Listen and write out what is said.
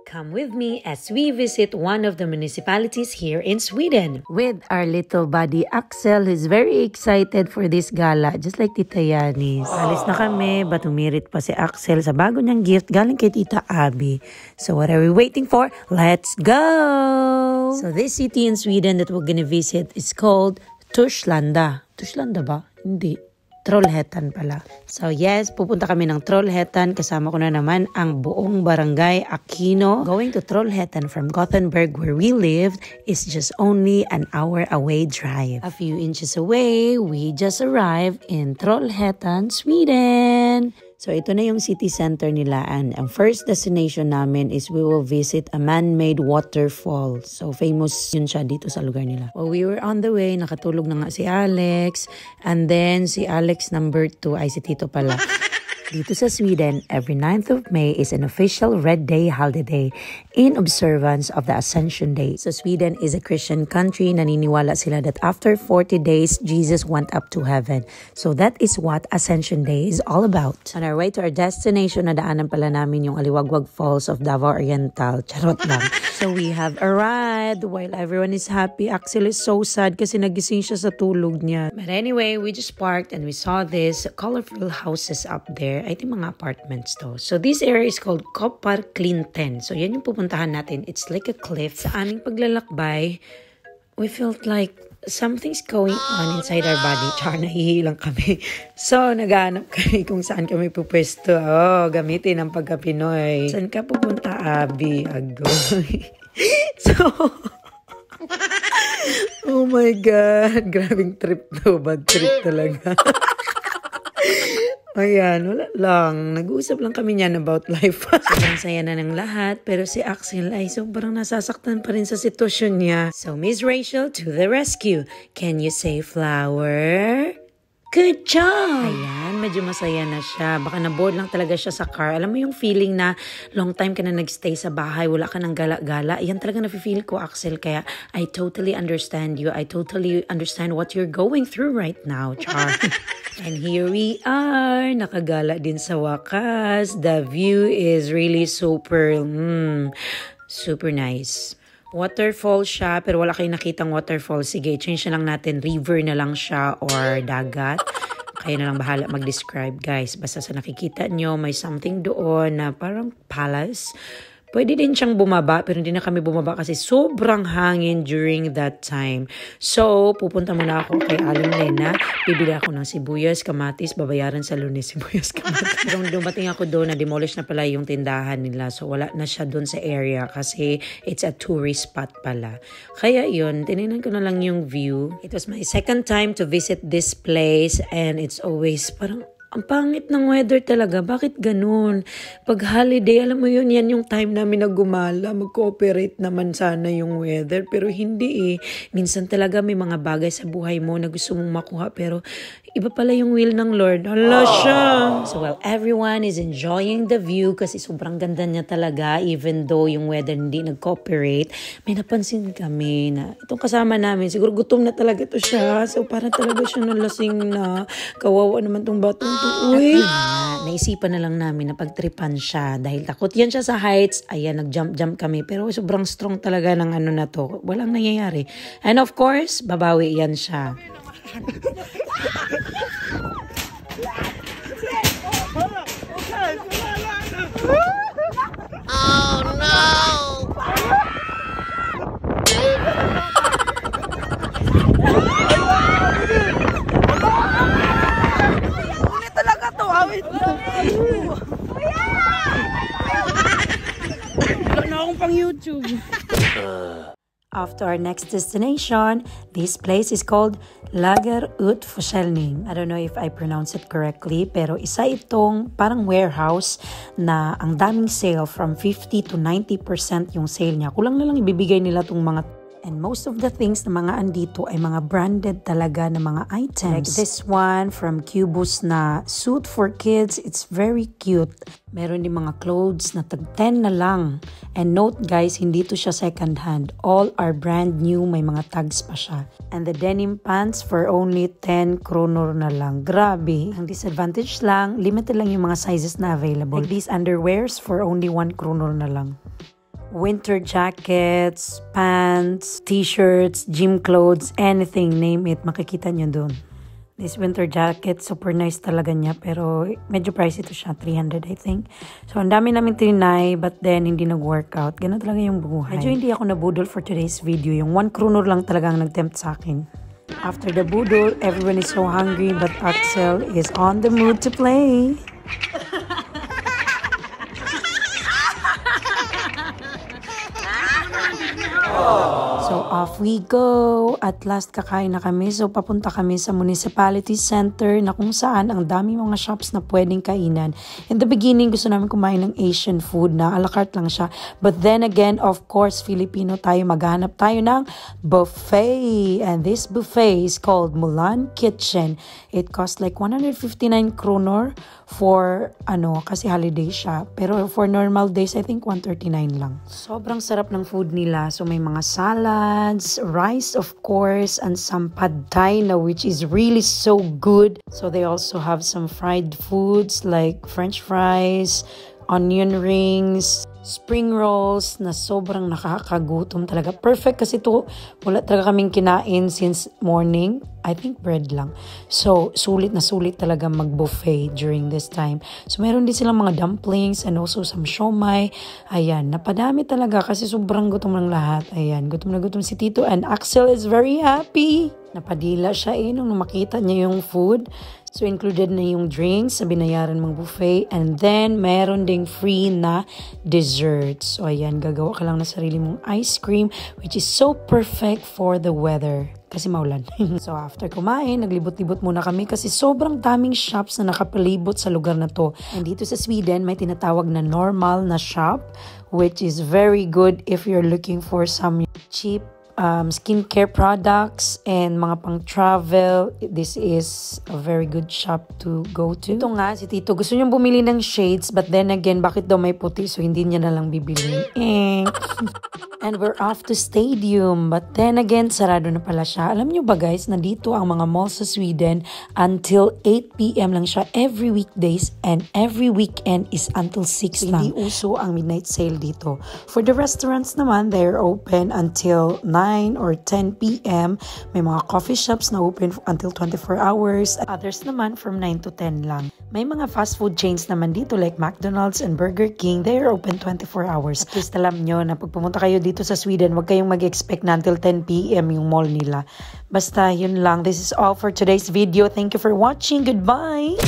Come with me as we visit one of the municipalities here in Sweden. With our little buddy Axel, who's very excited for this gala, just like Tita Yanis. Alis na kami, but umirit pa si Axel sa bago niyang gift galing kay Tita Abby. So what are we waiting for? Let's go! So this city in Sweden that we're gonna visit is called Torslanda. Torslanda ba? Hindi. Trollhättan pala. So yes, pupunta kami ng Trollhättan. Kasama ko na naman ang buong barangay Aquino. Going to Trollhättan from Gothenburg where we lived is just only an hour away drive. A few inches away, we just arrived in Trollhättan, Sweden. So ito na yung city center nila, and ang first destination namin is we will visit a man-made waterfall. So famous yun siya dito sa lugar nila. While we were on the way, nakatulog na nga si Alex, and then si Alex number 2 ay si Tito pala. Dito sa Sweden, every 9th of May is an official Red Day holiday in observance of the Ascension Day. So Sweden is a Christian country. Naniniwala sila that after 40 days, Jesus went up to heaven. So that is what Ascension Day is all about. On our way to our destination, nadaanan pala namin yung Aliwagwag Falls of Davao Oriental. Charot lang. So we have arrived. While everyone is happy, Axel is so sad kasi nagising siya sa tulog niya. But anyway, we just parked and we saw these colorful houses up there. I think mga apartments to. So this area is called Kopparklinten. So yan yung pupuntahan natin. It's like a cliff. Sa aming paglalakbay, we felt like something's going on inside our body. Char, nahihilang kami. So, naghahanap kami kung saan kami pupwesto. Oh, gamitin ang pagka-Pinoy. Saan ka pupunta, Abby? Agoy. So, oh my God. Grabing trip to. Bad trip talaga. Ayan, wala lang. Nag-uusap lang kami niyan about life. Sobrang saya na ng lahat, pero si Axel ay sobrang nasasaktan pa rin sa sitwasyon niya. So, Miss Rachel to the rescue. Can you say flower? Good job! Ayan, medyo masaya na siya. Baka na-bored lang talaga siya sa car. Alam mo yung feeling na long time ka na nagstay sa bahay, wala ka ng gala-gala. Yan talaga na-feel ko, Axel. Kaya I totally understand you. I totally understand what you're going through right now, Char. And here we are. Nakagala din sa wakas. The view is really super nice. Waterfall siya, pero wala kayong nakitang waterfall. Sige, change na lang natin. River na lang siya or dagat. Kayo na lang bahala mag-describe, guys. Basta sa nakikita nyo, may something doon na parang palace. Pwede din siyang bumaba, pero hindi na kami bumaba kasi sobrang hangin during that time. So, pupunta muna ako kay Aling Lena. Bibili ako ng sibuyas, kamatis, babayaran sa Lunes, sibuyas, kamatis. Pero dumating ako doon, na-demolish na pala yung tindahan nila. So, wala na siya doon sa area kasi it's a tourist spot pala. Kaya yun, tinignan ko na lang yung view. It was my second time to visit this place and it's always parang ang pangit ng weather talaga. Bakit ganun? Pag holiday, alam mo yun, yan yung time namin na gumala. Mag-cooperate naman sana yung weather. Pero hindi eh. Minsan talaga may mga bagay sa buhay mo na gusto mong makuha. Pero iba pala yung will ng Lord. Hala siya! So while everyone is enjoying the view kasi sobrang ganda niya talaga, even though yung weather hindi nag-cooperate, may napansin kami na itong kasama namin, siguro gutom na talaga to siya. So parang talaga siya nalasing na. Kawawa naman tong batong to. Uy! Naisipan na lang namin na pagtripan siya dahil takot yan siya sa heights. Ayan, nag-jump kami. Pero sobrang strong talaga ng ano na to. Walang nangyayari. And of course, babawi yan siya. Oh no! Ulit talaga to, awit. Wala na akong pang YouTube. Off to our next destination. This place is called Lager Utförsäljning. I don't know if I pronounce it correctly, pero isa itong parang warehouse na ang daming sale, from 50 to 90% yung sale niya. Kulang na lang ibibigay nila tong mga. And most of the things na mga andito ay mga branded talaga na mga items. Like this one from Cubus na suit for kids. It's very cute. Meron din mga clothes na tag 10 na lang. And note guys, hindi to siya second hand. All are brand new. May mga tags pa siya. And the denim pants for only 10 kronor na lang. Grabe. Ang disadvantage lang, limited lang yung mga sizes na available. Like these underwears for only 1 kronor na lang. winter jackets, pants, t-shirts, gym clothes, anything, name it, makikita nyo dun. This winter jacket, super nice talaga niya, pero medyo pricey ito siya, 300 I think. So, ang dami namin trinay, but then hindi nag-workout. Ganun talaga yung buhay. Medyo hindi ako nabudol for today's video. Yung 1 kronor lang talaga ang nag-tempt sa akin. After the budol, everyone is so hungry, but Axel is on the mood to play. So, off we go. At last, kakain na kami. So, papunta kami sa municipality center na kung saan ang dami mga shops na pwedeng kainan. In the beginning, gusto namin kumain ng Asian food na a la carte lang siya. But then again, of course, Filipino tayo. Maghanap tayo ng buffet. And this buffet is called Mulan Kitchen. It costs like 159 kronor for, kasi holiday siya. Pero for normal days, I think 139 lang. Sobrang sarap ng food nila. So, may mga salads, rice of course, and some pad thai na which is really so good. So they also have some fried foods like french fries, onion rings, spring rolls na sobrang nakakagutom talaga. Perfect kasi to, wala talaga kaming kinain since morning. I think bread lang. So, sulit na sulit talaga mag-buffet during this time. So, meron din silang mga dumplings and also some siomai. Ayan, napadami talaga kasi sobrang gutom ng lahat. Ayan, gutom na gutom si Tito and Axel is very happy. Napadila siya nung makita niya yung food. So, included na yung drinks sa binayaran mong buffet. And then, meron ding free na dessert. So, ayan, gagawa ka lang na sarili mong ice cream which is so perfect for the weather. Kasi maulan. So, after kumain, naglibot-libot muna kami kasi sobrang daming shops na nakapalibot sa lugar na to. And dito sa Sweden, may tinatawag na normal na shop which is very good if you're looking for some cheap skincare products and mga pang-travel. This is a very good shop to go to. Ito nga, si Tito, gusto niyang bumili ng shades but then again, bakit daw may puti? So, hindi niya na lang bibili. And we're off to stadium. But then again, sarado na pala siya. Alam niyo ba guys, nandito ang mga malls sa Sweden until 8 p.m. lang siya every weekdays and every weekend is until 6 lang. Hindi uso ang midnight sale dito. For the restaurants naman, they're open until 9 or 10 p.m. May mga coffee shops na open until 24 hours. Others naman from 9 to 10 lang. May mga fast food chains naman dito like McDonald's and Burger King. They are open 24 hours. At least alam nyo na pag pumunta kayo dito sa Sweden, wag kayong mag-expect na until 10 p.m. yung mall nila. Basta yun lang. This is all for today's video. Thank you for watching. Goodbye!